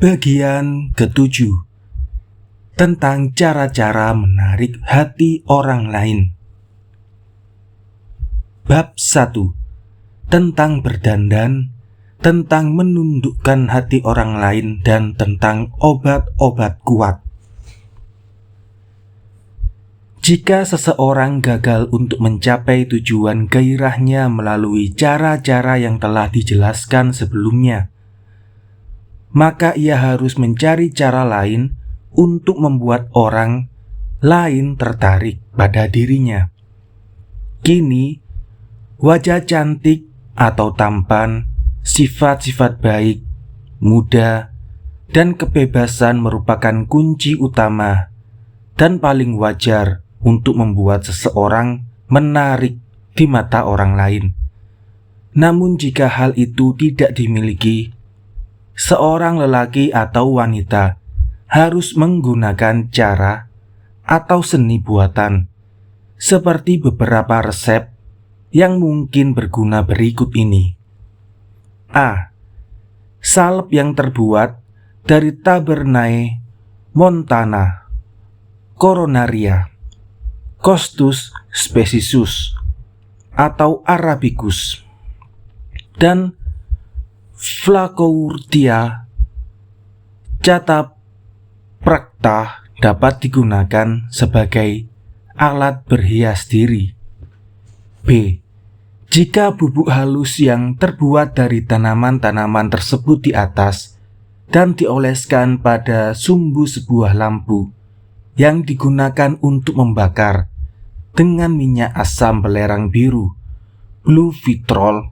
Bagian ketujuh, tentang cara-cara menarik hati orang lain. Bab 1, tentang berdandan, tentang menundukkan hati orang lain, dan tentang obat-obat kuat. Jika seseorang gagal untuk mencapai tujuan gairahnya melalui cara-cara yang telah dijelaskan sebelumnya, maka ia harus mencari cara lain untuk membuat orang lain tertarik pada dirinya. Kini, wajah cantik atau tampan, sifat-sifat baik, muda, dan kebebasan merupakan kunci utama dan paling wajar untuk membuat seseorang menarik di mata orang lain. Namun jika hal itu tidak dimiliki, seorang lelaki atau wanita harus menggunakan cara atau seni buatan seperti beberapa resep yang mungkin berguna berikut ini. A. Salep yang terbuat dari Tabernae montana, Coronaria, Costus specisus atau Arabicus, dan Flacourtia cataphracta dapat digunakan sebagai alat berhias diri. B. Jika bubuk halus yang terbuat dari tanaman-tanaman tersebut di atas dan dioleskan pada sumbu sebuah lampu yang digunakan untuk membakar dengan minyak asam belerang biru, blue vitrol,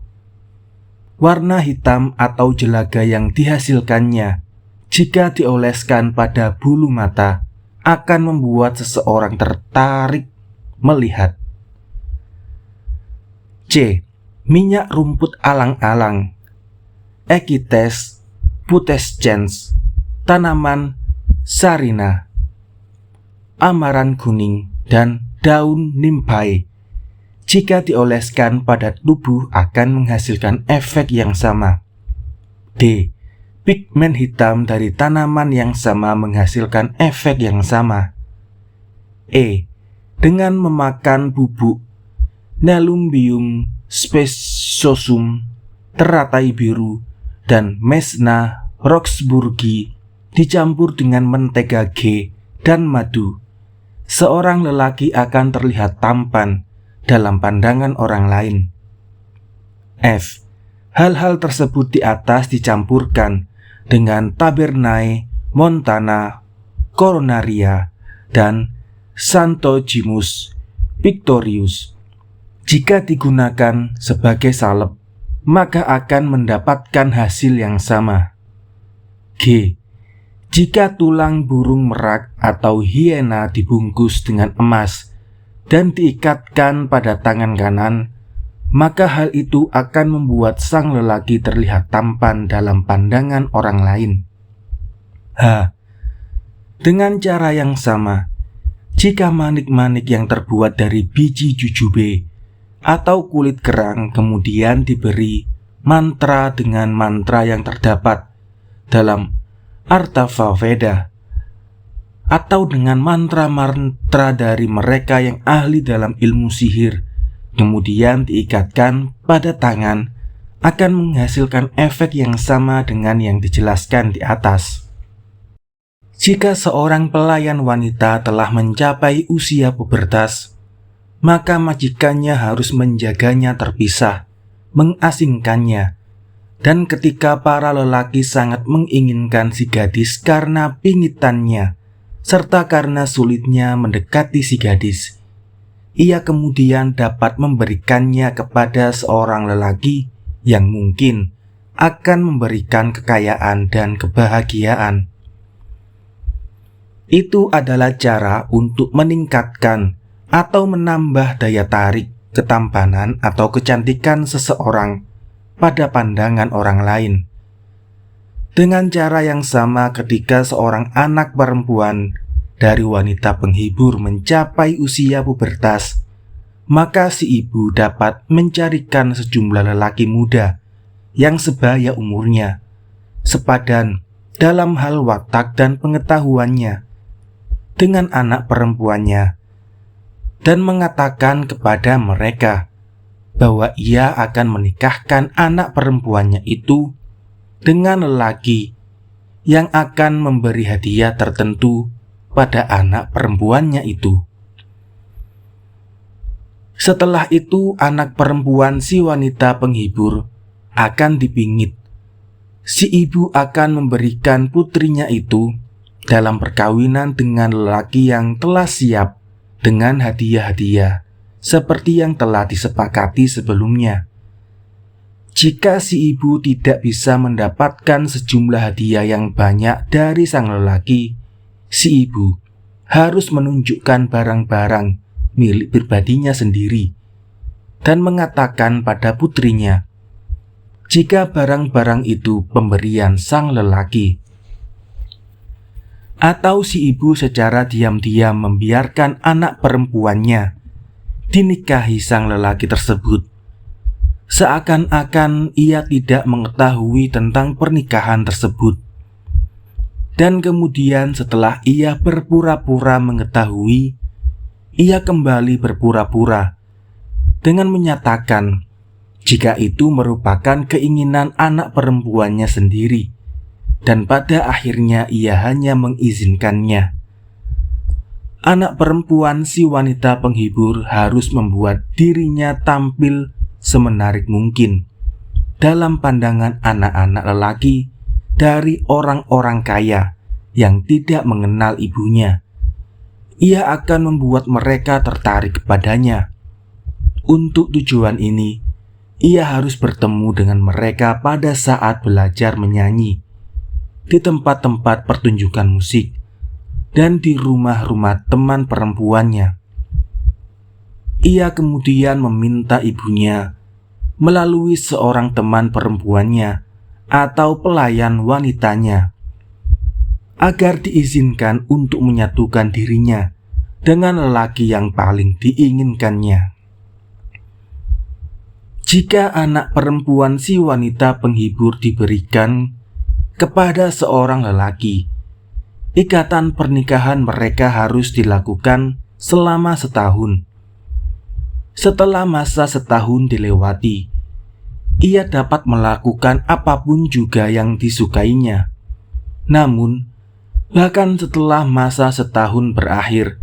warna hitam atau jelaga yang dihasilkannya jika dioleskan pada bulu mata akan membuat seseorang tertarik melihat. C. Minyak rumput alang-alang, Equites putescens, tanaman sarina, amaran kuning, dan daun nimpai jika dioleskan pada tubuh akan menghasilkan efek yang sama. D. Pigmen hitam dari tanaman yang sama menghasilkan efek yang sama. E. Dengan memakan bubuk Nelumbium specosum teratai biru dan Mesna roxburghi dicampur dengan mentega G dan madu, seorang lelaki akan terlihat tampan dalam pandangan orang lain. F. Hal-hal tersebut di atas dicampurkan dengan Tabernae montana, Coronaria, dan Santogimus pictorius. Jika digunakan sebagai salep, maka akan mendapatkan hasil yang sama. G. Jika tulang burung merak atau hiena dibungkus dengan emas dan diikatkan pada tangan kanan, maka hal itu akan membuat sang lelaki terlihat tampan dalam pandangan orang lain. H. Dengan cara yang sama, jika manik-manik yang terbuat dari biji jujube atau kulit kerang kemudian diberi mantra dengan mantra yang terdapat dalam Artavaveda, atau dengan mantra-mantra dari mereka yang ahli dalam ilmu sihir, kemudian diikatkan pada tangan, akan menghasilkan efek yang sama dengan yang dijelaskan di atas. Jika seorang pelayan wanita telah mencapai usia pubertas, maka majikannya harus menjaganya terpisah, mengasingkannya. Dan ketika para lelaki sangat menginginkan si gadis karena pingitannya, serta karena sulitnya mendekati si gadis, ia kemudian dapat memberikannya kepada seorang lelaki yang mungkin akan memberikan kekayaan dan kebahagiaan. Itu adalah cara untuk meningkatkan atau menambah daya tarik, ketampanan, atau kecantikan seseorang pada pandangan orang lain. Dengan cara yang sama, ketika seorang anak perempuan dari wanita penghibur mencapai usia pubertas, maka si ibu dapat mencarikan sejumlah lelaki muda yang sebaya umurnya, sepadan dalam hal watak dan pengetahuannya dengan anak perempuannya, dan mengatakan kepada mereka bahwa ia akan menikahkan anak perempuannya itu dengan lelaki yang akan memberi hadiah tertentu pada anak perempuannya itu. Setelah itu, anak perempuan si wanita penghibur akan dipingit. Si ibu akan memberikan putrinya itu dalam perkawinan dengan lelaki yang telah siap dengan hadiah-hadiah seperti yang telah disepakati sebelumnya. Jika si ibu tidak bisa mendapatkan sejumlah hadiah yang banyak dari sang lelaki, si ibu harus menunjukkan barang-barang milik pribadinya sendiri dan mengatakan pada putrinya jika barang-barang itu pemberian sang lelaki. Atau si ibu secara diam-diam membiarkan anak perempuannya dinikahi sang lelaki tersebut, seakan-akan ia tidak mengetahui tentang pernikahan tersebut. Dan kemudian setelah ia berpura-pura mengetahui, ia kembali berpura-pura dengan menyatakan jika itu merupakan keinginan anak perempuannya sendiri, dan pada akhirnya ia hanya mengizinkannya. Anak perempuan si wanita penghibur harus membuat dirinya tampil semenarik mungkin dalam pandangan anak-anak lelaki dari orang-orang kaya yang tidak mengenal ibunya. Ia akan membuat mereka tertarik kepadanya. Untuk tujuan ini, ia harus bertemu dengan mereka pada saat belajar menyanyi, di tempat-tempat pertunjukan musik, dan di rumah-rumah teman perempuannya. Ia kemudian meminta ibunya melalui seorang teman perempuannya atau pelayan wanitanya agar diizinkan untuk menyatukan dirinya dengan lelaki yang paling diinginkannya. Jika anak perempuan si wanita penghibur diberikan kepada seorang lelaki, ikatan pernikahan mereka harus dilakukan selama setahun. Setelah masa setahun dilewati, ia dapat melakukan apapun juga yang disukainya. Namun, bahkan setelah masa setahun berakhir,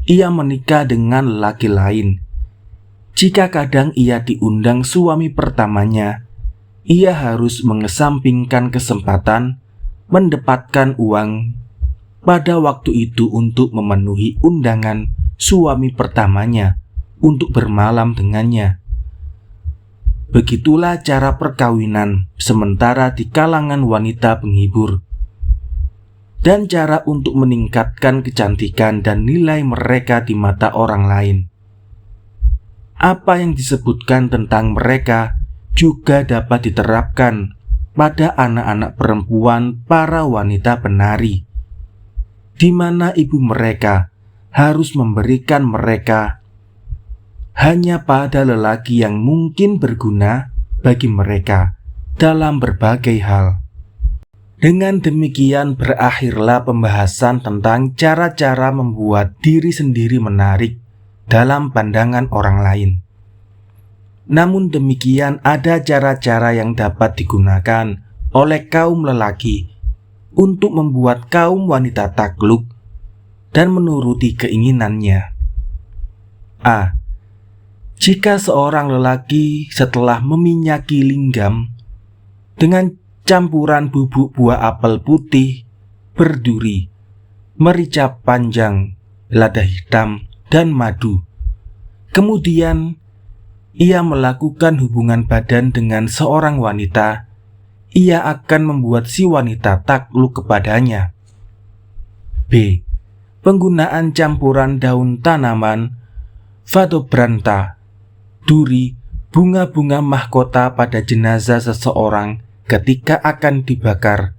ia menikah dengan lelaki lain. Jika kadang ia diundang suami pertamanya, ia harus mengesampingkan kesempatan mendapatkan uang pada waktu itu untuk memenuhi undangan suami pertamanya untuk bermalam dengannya. Begitulah cara perkawinan sementara di kalangan wanita penghibur, dan cara untuk meningkatkan kecantikan dan nilai mereka di mata orang lain. Apa yang disebutkan tentang mereka juga dapat diterapkan pada anak-anak perempuan para wanita penari, di mana ibu mereka harus memberikan mereka hanya pada lelaki yang mungkin berguna bagi mereka dalam berbagai hal. Dengan demikian berakhirlah pembahasan tentang cara-cara membuat diri sendiri menarik dalam pandangan orang lain. Namun demikian, ada cara-cara yang dapat digunakan oleh kaum lelaki untuk membuat kaum wanita takluk dan menuruti keinginannya. A. Jika seorang lelaki setelah meminyaki linggam dengan campuran bubuk buah apel putih, berduri, merica panjang, lada hitam, dan madu, kemudian ia melakukan hubungan badan dengan seorang wanita, ia akan membuat si wanita takluk kepadanya. B. Penggunaan campuran daun tanaman Phadobrantha, duri, bunga-bunga mahkota pada jenazah seseorang ketika akan dibakar,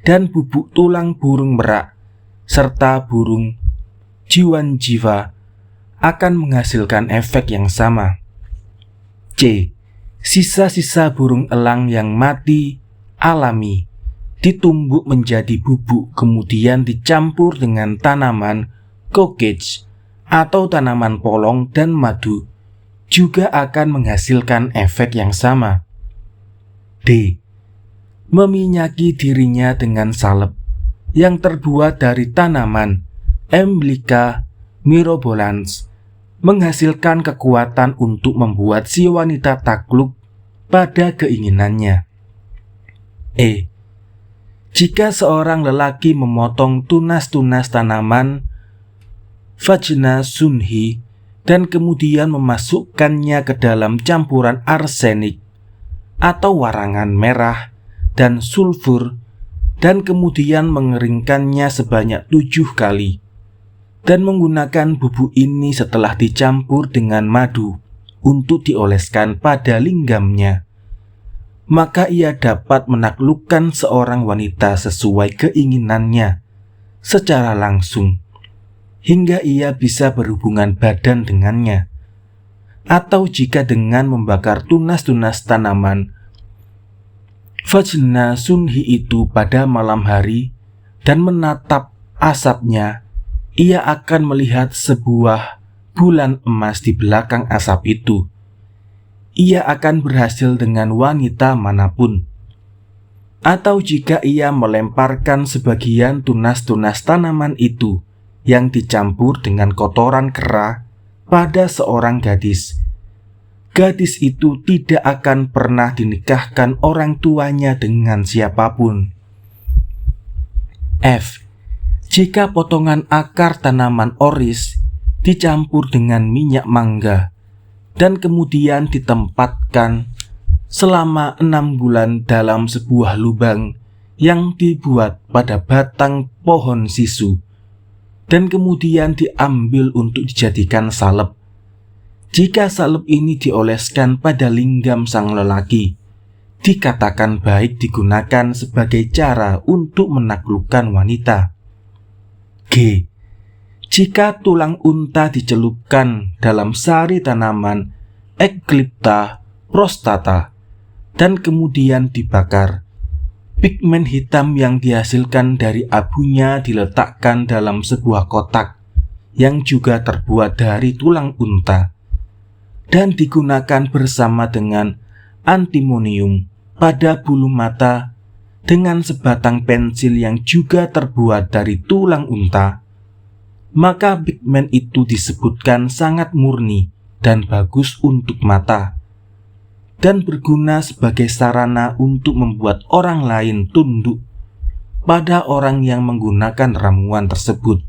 dan bubuk tulang burung merak serta burung jiwan jiwa akan menghasilkan efek yang sama. C. Sisa-sisa burung elang yang mati alami ditumbuk menjadi bubuk kemudian dicampur dengan tanaman kokage atau tanaman polong dan madu, juga akan menghasilkan efek yang sama. D. Meminyaki dirinya dengan salep yang terbuat dari tanaman Emblica myrobolans, menghasilkan kekuatan untuk membuat si wanita takluk pada keinginannya. E. Jika seorang lelaki memotong tunas-tunas tanaman Vajna Sunhi dan kemudian memasukkannya ke dalam campuran arsenik atau warangan merah dan sulfur dan kemudian mengeringkannya sebanyak 7 kali dan menggunakan bubuk ini setelah dicampur dengan madu untuk dioleskan pada linggamnya, maka ia dapat menaklukkan seorang wanita sesuai keinginannya secara langsung hingga ia bisa berhubungan badan dengannya. Atau jika dengan membakar tunas-tunas tanaman Vajna Sunhi itu pada malam hari dan menatap asapnya, ia akan melihat sebuah bulan emas di belakang asap itu. Ia akan berhasil dengan wanita manapun. Atau jika ia melemparkan sebagian tunas-tunas tanaman itu yang dicampur dengan kotoran kera pada seorang gadis, gadis itu tidak akan pernah dinikahkan orang tuanya dengan siapapun. F. Jika potongan akar tanaman oris dicampur dengan minyak mangga dan kemudian ditempatkan selama 6 bulan dalam sebuah lubang yang dibuat pada batang pohon sisu dan kemudian diambil untuk dijadikan salep. Jika salep ini dioleskan pada linggam sang lelaki, dikatakan baik digunakan sebagai cara untuk menaklukkan wanita. G. Jika tulang unta dicelupkan dalam sari tanaman Eclipta prostata dan kemudian dibakar, pigmen hitam yang dihasilkan dari abunya diletakkan dalam sebuah kotak yang juga terbuat dari tulang unta dan digunakan bersama dengan antimonium pada bulu mata dengan sebatang pensil yang juga terbuat dari tulang unta, maka pigmen itu disebutkan sangat murni dan bagus untuk mata dan berguna sebagai sarana untuk membuat orang lain tunduk pada orang yang menggunakan ramuan tersebut.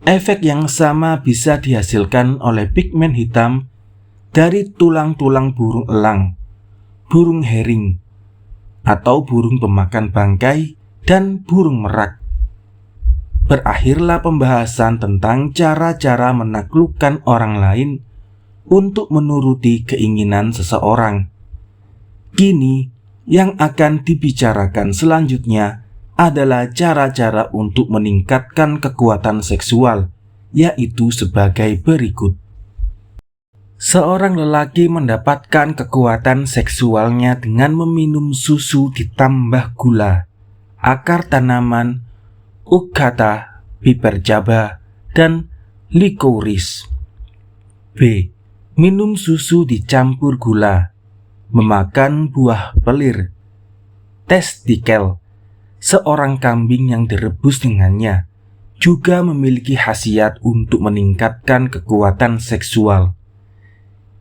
Efek yang sama bisa dihasilkan oleh pigmen hitam dari tulang-tulang burung elang, burung herring, atau burung pemakan bangkai, dan burung merak. Berakhirlah pembahasan tentang cara-cara menaklukkan orang lain untuk menuruti keinginan seseorang. Kini, yang akan dibicarakan selanjutnya adalah cara-cara untuk meningkatkan kekuatan seksual, yaitu sebagai berikut. Seorang lelaki mendapatkan kekuatan seksualnya dengan meminum susu ditambah gula, akar tanaman Ukhata, piper jaba, dan licorice. B. Minum susu dicampur gula, memakan buah pelir, testikel, seorang kambing yang direbus dengannya, juga memiliki khasiat untuk meningkatkan kekuatan seksual.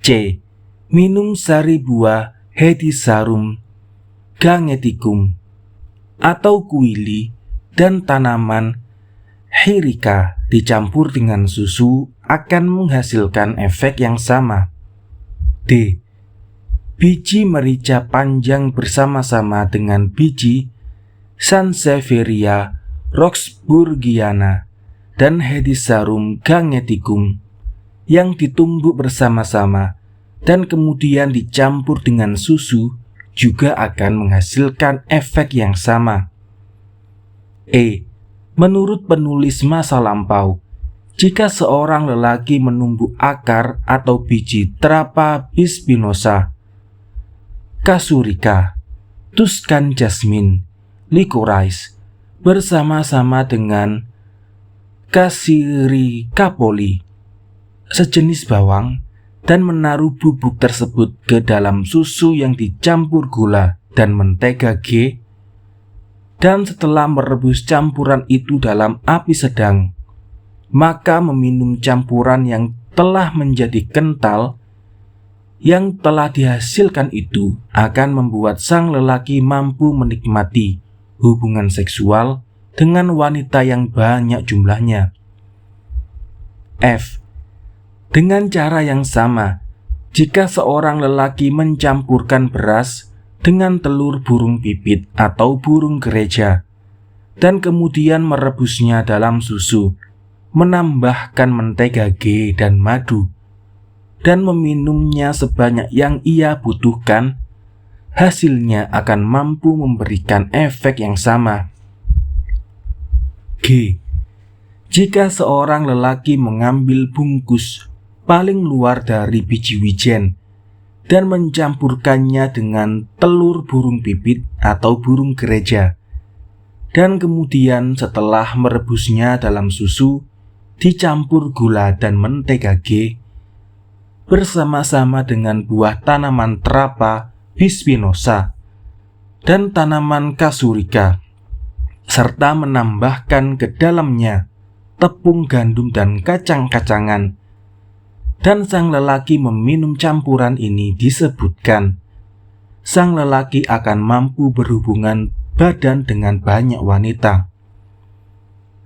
C. Minum sari buah Hedysarum gangeticum atau kuili dan tanaman Hyrika dicampur dengan susu akan menghasilkan efek yang sama. D. Biji merica panjang bersama-sama dengan biji Sansevieria roxburghiana dan Hedysarum gangeticum yang ditumbuk bersama-sama dan kemudian dicampur dengan susu juga akan menghasilkan efek yang sama. E. Menurut penulis masa lampau, jika seorang lelaki menumbuk akar atau biji Trapa bispinosa, Kasurika, Tuscan jasmine, licorice, bersama-sama dengan Cassiricapoli, sejenis bawang, dan menaruh bubuk tersebut ke dalam susu yang dicampur gula dan mentega G, dan setelah merebus campuran itu dalam api sedang, maka meminum campuran yang telah menjadi kental yang telah dihasilkan itu akan membuat sang lelaki mampu menikmati hubungan seksual dengan wanita yang banyak jumlahnya. F. Dengan cara yang sama, jika seorang lelaki mencampurkan beras dengan telur burung pipit atau burung gereja dan kemudian merebusnya dalam susu, menambahkan mentega G dan madu, dan meminumnya sebanyak yang ia butuhkan, hasilnya akan mampu memberikan efek yang sama. G. Jika seorang lelaki mengambil bungkus paling luar dari biji wijen dan mencampurkannya dengan telur burung pipit atau burung gereja, dan kemudian setelah merebusnya dalam susu, dicampur gula dan mentega G, bersama-sama dengan buah tanaman terapa bispinosa dan tanaman kasurika, serta menambahkan ke dalamnya tepung gandum dan kacang-kacangan, dan sang lelaki meminum campuran ini, disebutkan sang lelaki akan mampu berhubungan badan dengan banyak wanita.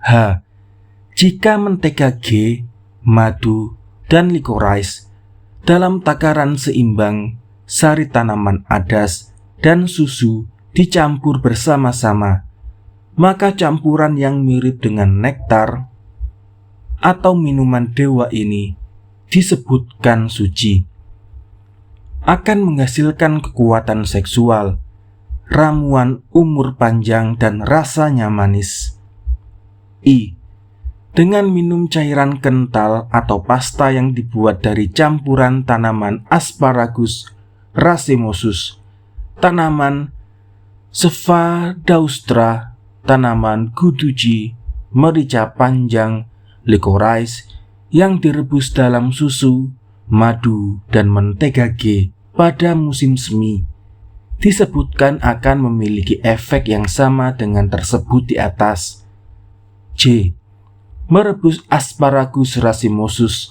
H. Jika mentega G, madu, dan licorice dalam takaran seimbang, sari tanaman adas, dan susu dicampur bersama-sama, maka campuran yang mirip dengan nektar atau minuman dewa ini disebutkan suci, akan menghasilkan kekuatan seksual, ramuan umur panjang, dan rasanya manis. I. Dengan minum cairan kental atau pasta yang dibuat dari campuran tanaman Asparagus racemosus, tanaman Sphaedaustra, tanaman guduji, merica panjang, licorice yang direbus dalam susu, madu, dan mentega G pada musim semi, disebutkan akan memiliki efek yang sama dengan tersebut di atas. J. Merebus Asparagus racemosus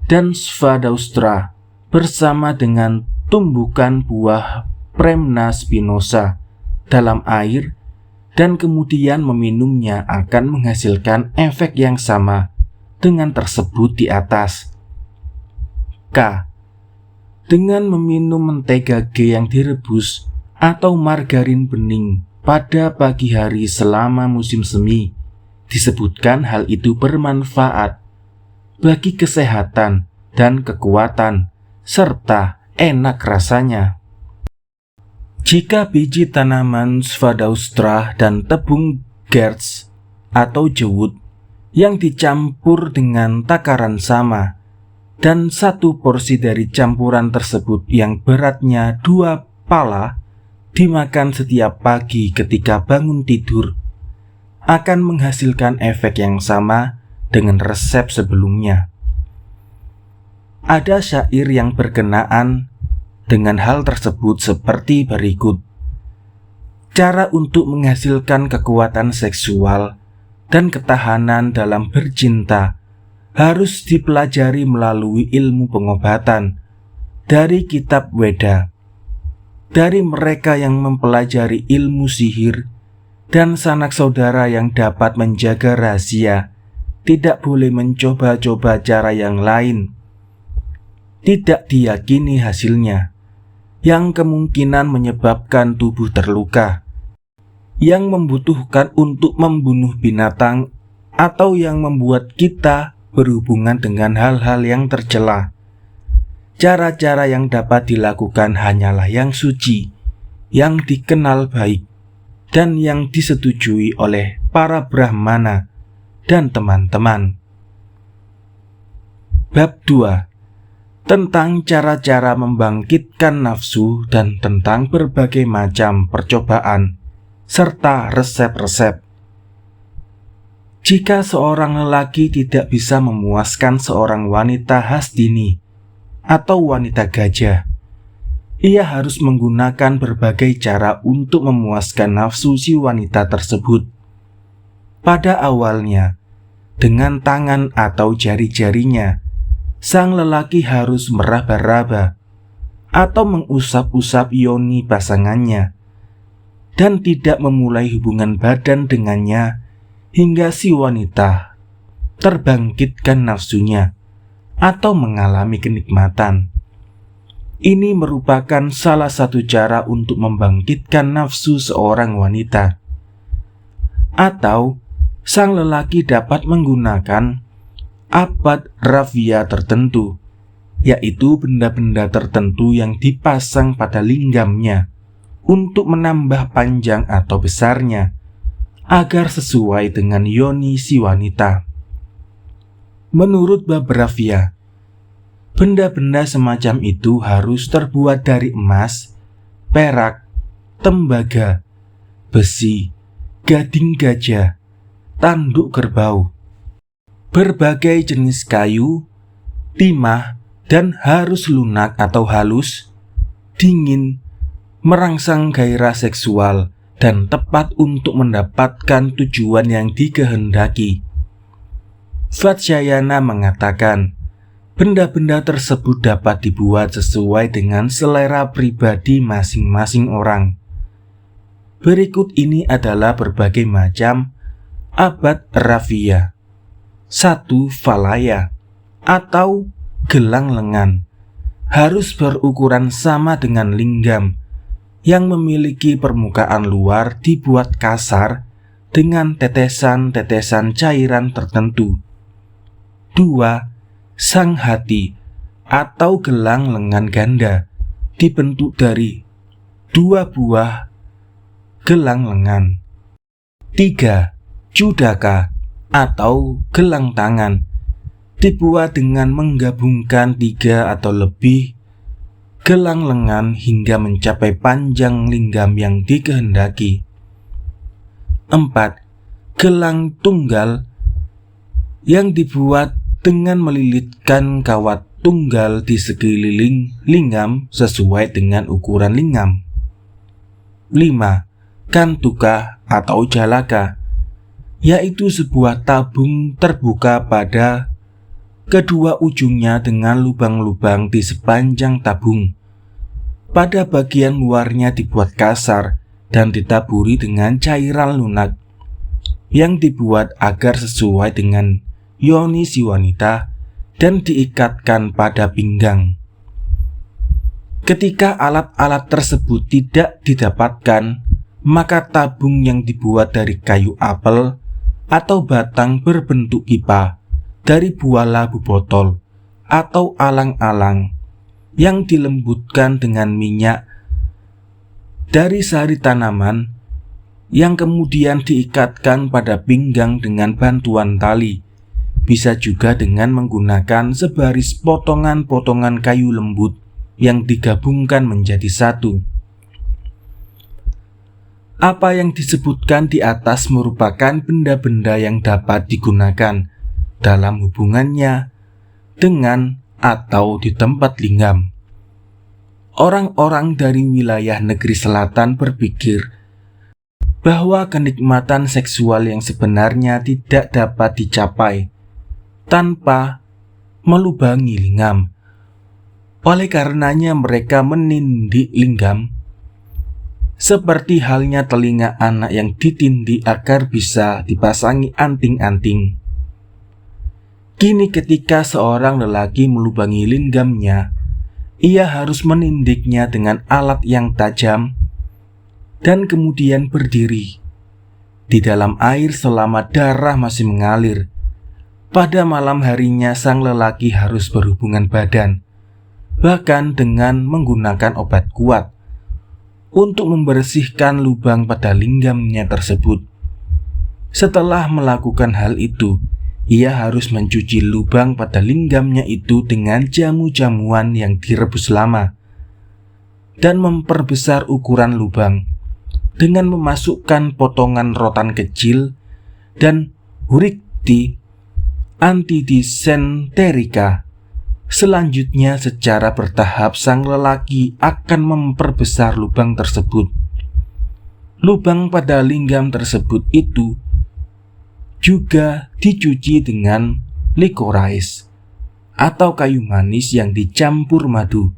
dan Sphaedaustra bersama dengan tumbukan buah Premna spinosa dalam air dan kemudian meminumnya akan menghasilkan efek yang sama dengan tersebut di atas. K. Dengan meminum mentega G yang direbus atau margarin bening pada pagi hari selama musim semi, disebutkan hal itu bermanfaat bagi kesehatan dan kekuatan, serta enak rasanya. Jika biji tanaman Sphaedaustra dan tepung gerds atau jewut yang dicampur dengan takaran sama, dan satu porsi dari campuran tersebut yang beratnya 2 pala dimakan setiap pagi ketika bangun tidur, akan menghasilkan efek yang sama dengan resep sebelumnya. Ada syair yang berkenaan dengan hal tersebut seperti berikut. Cara untuk menghasilkan kekuatan seksual dan ketahanan dalam bercinta harus dipelajari melalui ilmu pengobatan dari kitab Weda. Dari mereka yang mempelajari ilmu sihir dan sanak saudara yang dapat menjaga rahasia, tidak boleh mencoba-coba cara yang lain. Tidak diyakini hasilnya, yang kemungkinan menyebabkan tubuh terluka, yang membutuhkan untuk membunuh binatang, atau yang membuat kita berhubungan dengan hal-hal yang tercela. Cara-cara yang dapat dilakukan hanyalah yang suci, yang dikenal baik, dan yang disetujui oleh para Brahmana dan teman-teman. Bab 2. tentang cara-cara membangkitkan nafsu dan tentang berbagai macam percobaan, serta resep-resep. Jika seorang lelaki tidak bisa memuaskan seorang wanita Hastini atau wanita gajah, ia harus menggunakan berbagai cara untuk memuaskan nafsu si wanita tersebut. Pada awalnya, dengan tangan atau jari-jarinya, sang lelaki harus meraba-raba atau mengusap-usap yoni pasangannya dan tidak memulai hubungan badan dengannya hingga si wanita terbangkitkan nafsunya atau mengalami kenikmatan. Ini merupakan salah satu cara untuk membangkitkan nafsu seorang wanita. Atau sang lelaki dapat menggunakan abad rafia tertentu, yaitu benda-benda tertentu yang dipasang pada linggamnya untuk menambah panjang atau besarnya agar sesuai dengan yoni si wanita. Menurut bab rafia, benda-benda semacam itu harus terbuat dari emas, perak, tembaga, besi, gading gajah, tanduk kerbau, berbagai jenis kayu, timah, dan harus lunak atau halus, dingin, merangsang gairah seksual, dan tepat untuk mendapatkan tujuan yang dikehendaki. Vatsyayana mengatakan, benda-benda tersebut dapat dibuat sesuai dengan selera pribadi masing-masing orang. Berikut ini adalah berbagai macam abad rafia. 1. Valaya atau gelang lengan harus berukuran sama dengan linggam yang memiliki permukaan luar dibuat kasar dengan tetesan-tetesan cairan tertentu. 2. Sanghati atau gelang lengan ganda dibentuk dari 2 buah gelang lengan. 3. Judaka atau gelang tangan dibuat dengan menggabungkan 3 atau lebih gelang lengan hingga mencapai panjang linggam yang dikehendaki. 4. Gelang tunggal yang dibuat dengan melilitkan kawat tunggal di sekeliling lingam sesuai dengan ukuran lingam. 5. Kantuka atau jalaka, yaitu sebuah tabung terbuka pada kedua ujungnya dengan lubang-lubang di sepanjang tabung. Pada bagian luarnya dibuat kasar dan ditaburi dengan cairan lunak yang dibuat agar sesuai dengan yoni si wanita dan diikatkan pada pinggang. Ketika alat-alat tersebut tidak didapatkan, maka tabung yang dibuat dari kayu apel atau batang berbentuk pipa, dari buah labu botol atau alang-alang yang dilembutkan dengan minyak dari sari tanaman yang kemudian diikatkan pada pinggang dengan bantuan tali, bisa juga dengan menggunakan sebaris potongan-potongan kayu lembut yang digabungkan menjadi satu. Apa yang disebutkan di atas merupakan benda-benda yang dapat digunakan dalam hubungannya dengan atau di tempat lingam. Orang-orang dari wilayah negeri selatan berpikir bahwa kenikmatan seksual yang sebenarnya tidak dapat dicapai tanpa melubangi lingam. Oleh karenanya mereka menindik lingam seperti halnya telinga anak yang ditindik agar bisa dipasangi anting-anting. Kini ketika seorang lelaki melubangi linggamnya, ia harus menindiknya dengan alat yang tajam dan kemudian berdiri di dalam air selama darah masih mengalir. Pada malam harinya sang lelaki harus berhubungan badan, bahkan dengan menggunakan obat kuat untuk membersihkan lubang pada linggamnya tersebut. Setelah melakukan hal itu, ia harus mencuci lubang pada linggamnya itu dengan jamu-jamuan yang direbus lama dan memperbesar ukuran lubang dengan memasukkan potongan rotan kecil dan hurikti antidisenterika. Selanjutnya, secara bertahap sang lelaki akan memperbesar lubang tersebut. Lubang pada linggam tersebut itu juga dicuci dengan likorais atau kayu manis yang dicampur madu.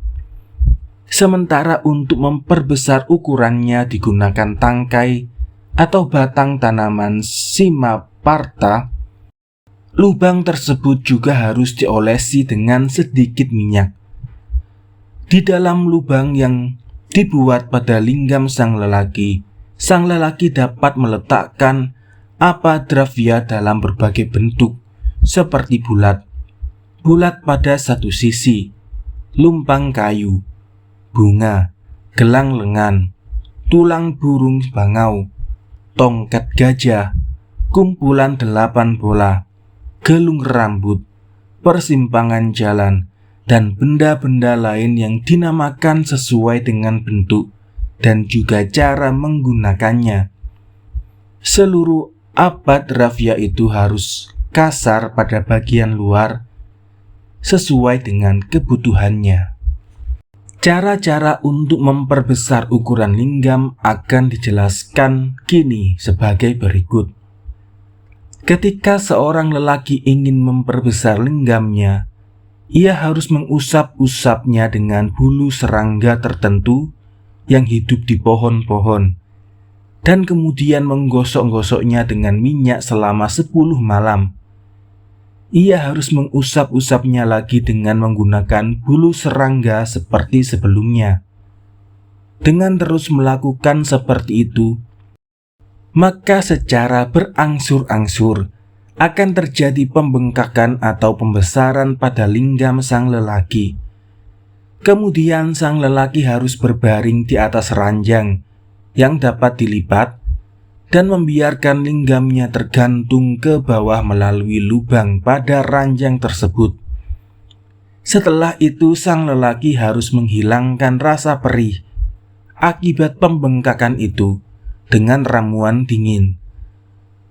Sementara untuk memperbesar ukurannya digunakan tangkai atau batang tanaman simaparta. Lubang tersebut juga harus diolesi dengan sedikit minyak. Di dalam lubang yang dibuat pada linggam sang lelaki dapat meletakkan apadravya dalam berbagai bentuk seperti bulat pada satu sisi, lumpang kayu, bunga, gelang lengan, tulang burung bangau, tongkat gajah, kumpulan 8 bola, gelung rambut, persimpangan jalan, dan benda-benda lain yang dinamakan sesuai dengan bentuk dan juga cara menggunakannya. Seluruh apadravya itu harus kasar pada bagian luar sesuai dengan kebutuhannya. Cara-cara untuk memperbesar ukuran linggam akan dijelaskan kini sebagai berikut. Ketika seorang lelaki ingin memperbesar linggamnya, ia harus mengusap-usapnya dengan bulu serangga tertentu yang hidup di pohon-pohon, dan kemudian menggosok-gosoknya dengan minyak selama 10 malam. Ia harus mengusap-usapnya lagi dengan menggunakan bulu serangga seperti sebelumnya. Dengan terus melakukan seperti itu, maka secara berangsur-angsur akan terjadi pembengkakan atau pembesaran pada linggam sang lelaki. Kemudian sang lelaki harus berbaring di atas ranjang yang dapat dilipat dan membiarkan linggamnya tergantung ke bawah melalui lubang pada ranjang tersebut. Setelah itu sang lelaki harus menghilangkan rasa perih akibat pembengkakan itu dengan ramuan dingin.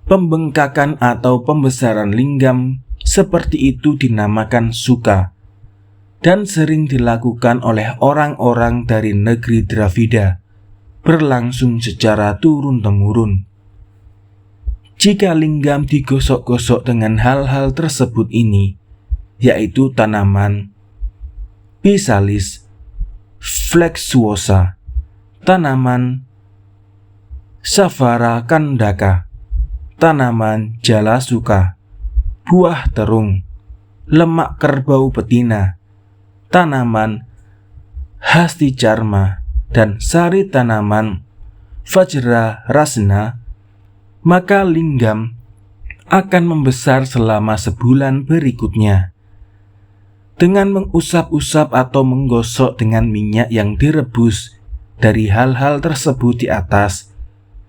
Pembengkakan atau pembesaran linggam seperti itu dinamakan suka dan sering dilakukan oleh orang-orang dari negeri Dravida, berlangsung secara turun-temurun. Jika linggam digosok-gosok dengan hal-hal tersebut ini, yaitu tanaman Physalis flexuosa, tanaman Savara kandaka, tanaman jalasuka, buah terung, lemak kerbau betina, tanaman hasticarma, dan sari tanaman vajra rasna, maka linggam akan membesar selama sebulan berikutnya. Dengan mengusap-usap atau menggosok dengan minyak yang direbus dari hal-hal tersebut di atas,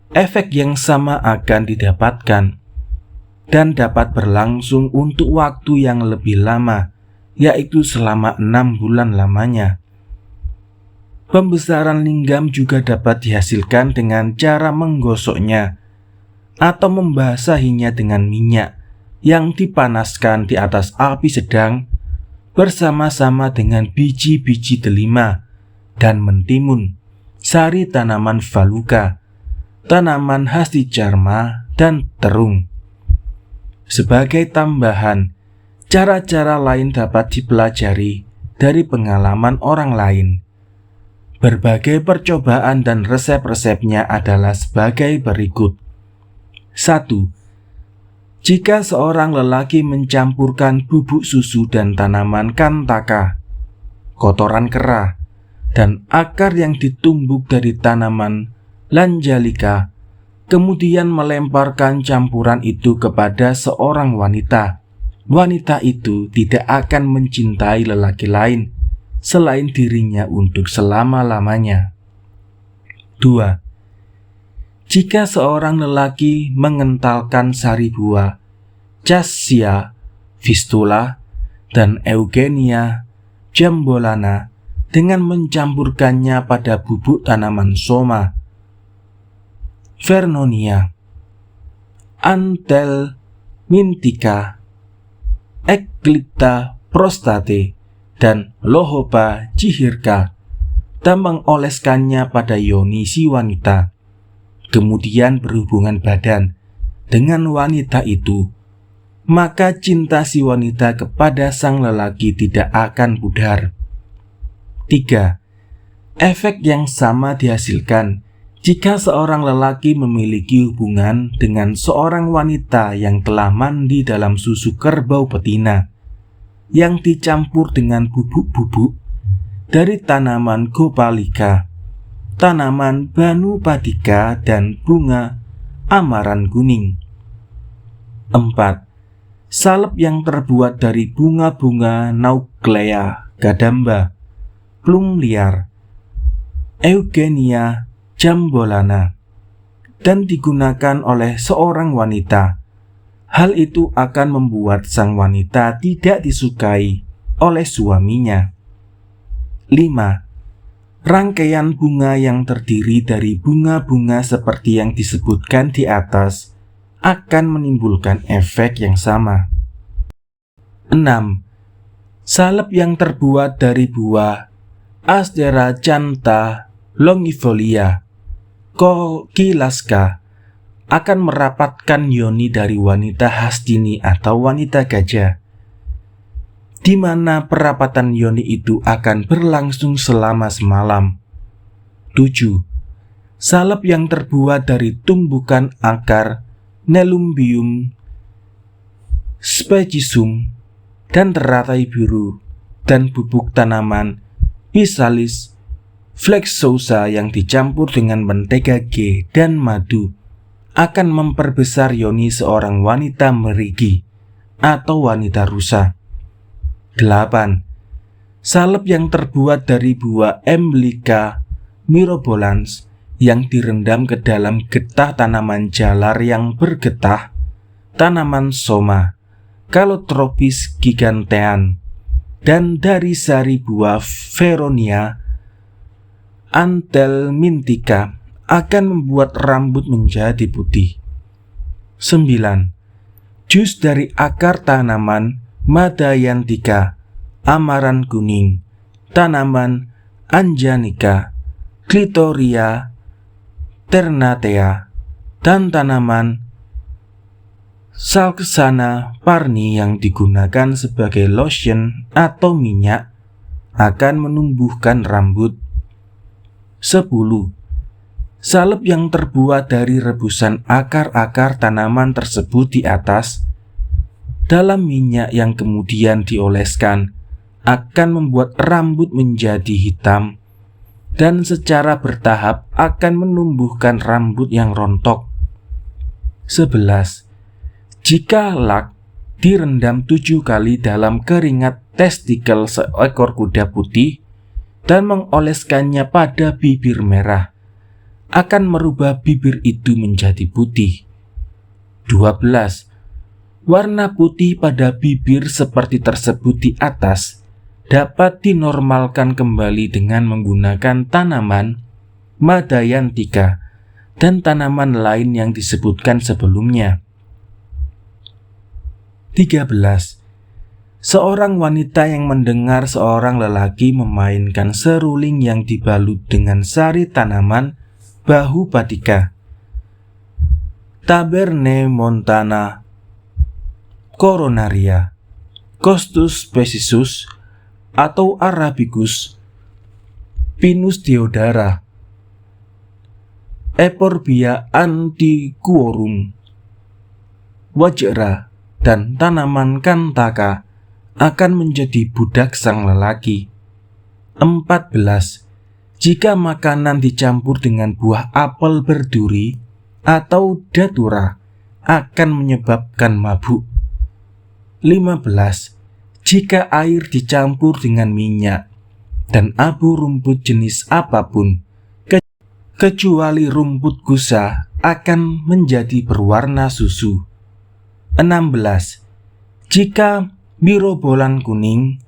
efek yang sama akan didapatkan dan dapat berlangsung untuk waktu yang lebih lama, yaitu selama 6 bulan lamanya. Pembesaran linggam juga dapat dihasilkan dengan cara menggosoknya atau membasahinya dengan minyak yang dipanaskan di atas api sedang bersama-sama dengan biji-biji delima dan mentimun, sari tanaman valuka, tanaman hasticarma, dan terung. Sebagai tambahan, cara-cara lain dapat dipelajari dari pengalaman orang lain. Berbagai percobaan dan resep-resepnya adalah sebagai berikut. 1. Jika seorang lelaki mencampurkan bubuk susu dan tanaman kantaka, kotoran kera, dan akar yang ditumbuk dari tanaman lanjalika, kemudian melemparkan campuran itu kepada seorang wanita, wanita itu tidak akan mencintai lelaki lain selain dirinya untuk selama-lamanya. 2. Jika seorang lelaki mengentalkan sari buah Cassia fistula, dan Eugenia jambolana dengan mencampurkannya pada bubuk tanaman soma, Vernonia, Anthelmintica, Eclipta prostate, dan Lohoba cihirca, dan mengoleskannya pada yoni si wanita, kemudian berhubungan badan dengan wanita itu, maka cinta si wanita kepada sang lelaki tidak akan pudar. 3. Efek yang sama dihasilkan jika seorang lelaki memiliki hubungan dengan seorang wanita yang telah mandi dalam susu kerbau betina yang dicampur dengan bubuk-bubuk dari tanaman gopalika, tanaman banu padika, dan bunga amaran kuning. 4. Salep yang terbuat dari bunga-bunga Nauclea gadamba, plum liar, Eugenia jambolana, dan digunakan oleh seorang wanita. Hal itu akan membuat sang wanita tidak disukai oleh suaminya. 5. Rangkaian bunga yang terdiri dari bunga-bunga seperti yang disebutkan di atas akan menimbulkan efek yang sama. 6. Salep yang terbuat dari buah Asteracantha longifolia, Kokilaska, akan merapatkan yoni dari wanita Hastini atau wanita gajah, di mana perapatan yoni itu akan berlangsung selama semalam. 7. Salep yang terbuat dari tumbukan akar Nelumbium specisum dan teratai biru dan bubuk tanaman Physalis flexosa yang dicampur dengan mentega G dan madu akan memperbesar yoni seorang wanita merigi atau wanita rusa. 8. Salep yang terbuat dari buah Emblica mirobolans yang direndam ke dalam getah tanaman jalar yang bergetah, tanaman soma, Calotropis gigantean, dan dari sari buah Veronia Anthelmintica akan membuat rambut menjadi putih. 9. Jus dari akar tanaman Madayantika, amaran kuning, tanaman Anjanika, Clitoria ternatea, dan tanaman Salksana parni yang digunakan sebagai lotion atau minyak akan menumbuhkan rambut. 10. Salep yang terbuat dari rebusan akar-akar tanaman tersebut di atas dalam minyak yang kemudian dioleskan akan membuat rambut menjadi hitam dan secara bertahap akan menumbuhkan rambut yang rontok. 11. Jika lak direndam 7 kali dalam keringat testikel seekor kuda putih dan mengoleskannya pada bibir merah, akan merubah bibir itu menjadi putih. 12. Warna putih pada bibir seperti tersebut di atas dapat dinormalkan kembali dengan menggunakan tanaman Madayantika dan tanaman lain yang disebutkan sebelumnya. 13. Seorang wanita yang mendengar seorang lelaki memainkan seruling yang dibalut dengan sari tanaman bahu padika, Taberne montana, Coronaria, Costus specisus, atau Arabicus, Pinus deodara, Eporbia antiquorum, Wajra, dan tanaman kantaka akan menjadi budak sang lelaki. 14. Jika makanan dicampur dengan buah apel berduri atau datura akan menyebabkan mabuk. 15. Jika air dicampur dengan minyak dan abu rumput jenis apapun, kecuali rumput kusa, akan menjadi berwarna susu. 16. Jika mirobolan kuning,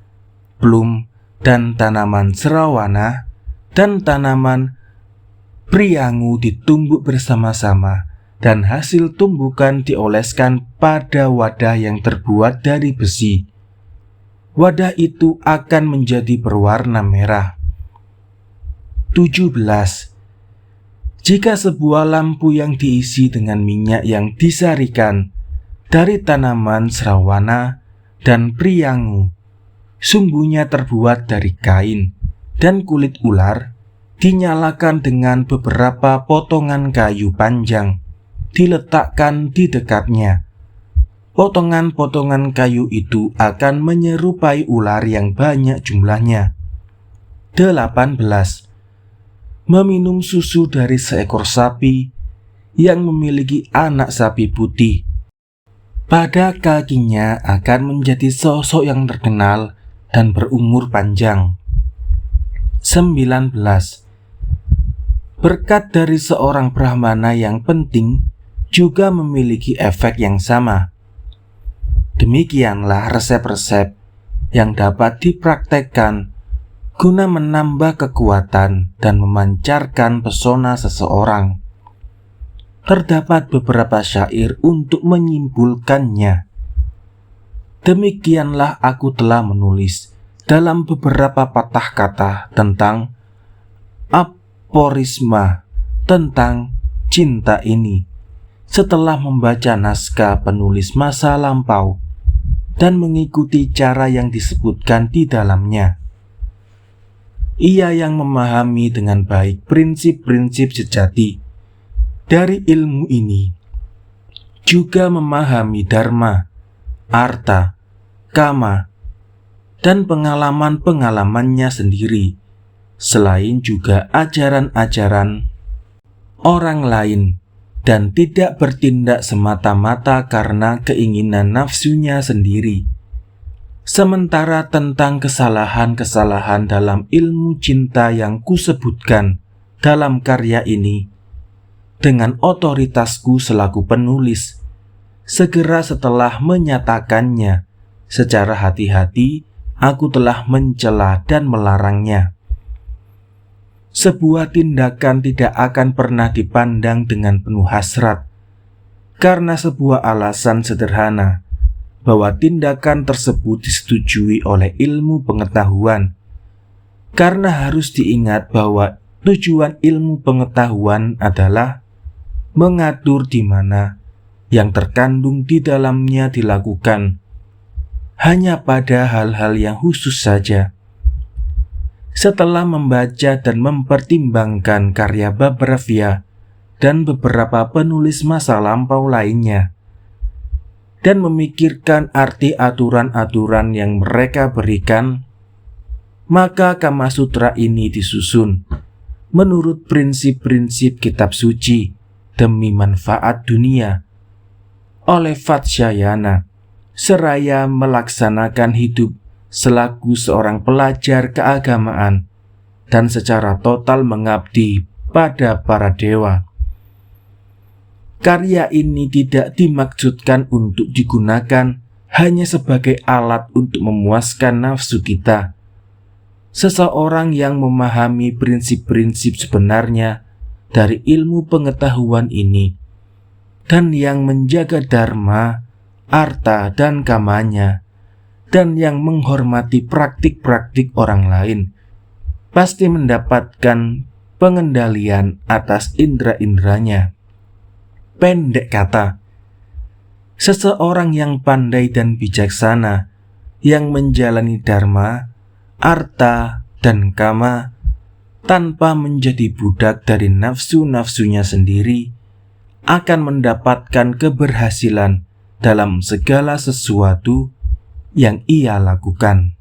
plum, dan tanaman serawana dan tanaman priangu ditumbuk bersama-sama dan hasil tumbukan dioleskan pada wadah yang terbuat dari besi, wadah itu akan menjadi berwarna merah. 17. Jika sebuah lampu yang diisi dengan minyak yang disarikan dari tanaman serawana dan priangu, sumbunya terbuat dari kain dan kulit ular, dinyalakan dengan beberapa potongan kayu panjang, diletakkan di dekatnya. Potongan-potongan kayu itu akan menyerupai ular yang banyak jumlahnya. 18. Meminum susu dari seekor sapi yang memiliki anak sapi putih. Pada kakinya akan menjadi sosok yang terkenal dan berumur panjang. 19. Berkat dari seorang Brahmana yang penting juga memiliki efek yang sama. Demikianlah resep-resep yang dapat dipraktekkan guna menambah kekuatan dan memancarkan pesona seseorang. Terdapat beberapa syair untuk menyimpulkannya. Demikianlah aku telah menulis dalam beberapa patah kata tentang aporisma tentang cinta ini, setelah membaca naskah penulis masa lampau dan mengikuti cara yang disebutkan di dalamnya. Ia yang memahami dengan baik prinsip-prinsip sejati dari ilmu ini juga memahami dharma, arta, kama, dan pengalaman-pengalamannya sendiri, selain juga ajaran-ajaran orang lain, dan tidak bertindak semata-mata karena keinginan nafsunya sendiri. Sementara tentang kesalahan-kesalahan dalam ilmu cinta yang kusebutkan dalam karya ini, dengan otoritasku selaku penulis, segera setelah menyatakannya secara hati-hati, aku telah mencela dan melarangnya. Sebuah tindakan tidak akan pernah dipandang dengan penuh hasrat, karena sebuah alasan sederhana, bahwa tindakan tersebut disetujui oleh ilmu pengetahuan. Karena harus diingat bahwa tujuan ilmu pengetahuan adalah mengatur di mana yang terkandung di dalamnya dilakukan hanya pada hal-hal yang khusus saja. Setelah membaca dan mempertimbangkan karya Babravya dan beberapa penulis masa lampau lainnya, dan memikirkan arti aturan-aturan yang mereka berikan, maka Kama Sutra ini disusun menurut prinsip-prinsip kitab suci demi manfaat dunia oleh Vatsyayana, seraya melaksanakan hidup selaku seorang pelajar keagamaan dan secara total mengabdi pada para dewa. Karya ini tidak dimaksudkan untuk digunakan hanya sebagai alat untuk memuaskan nafsu kita. Seseorang yang memahami prinsip-prinsip sebenarnya dari ilmu pengetahuan ini dan yang menjaga dharma, arta, dan kamanya, dan yang menghormati praktik-praktik orang lain, pasti mendapatkan pengendalian atas indera-inderanya. Pendek kata, seseorang yang pandai dan bijaksana, yang menjalani dharma, arta, dan kama, tanpa menjadi budak dari nafsu-nafsunya sendiri, akan mendapatkan keberhasilan dalam segala sesuatu yang ia lakukan.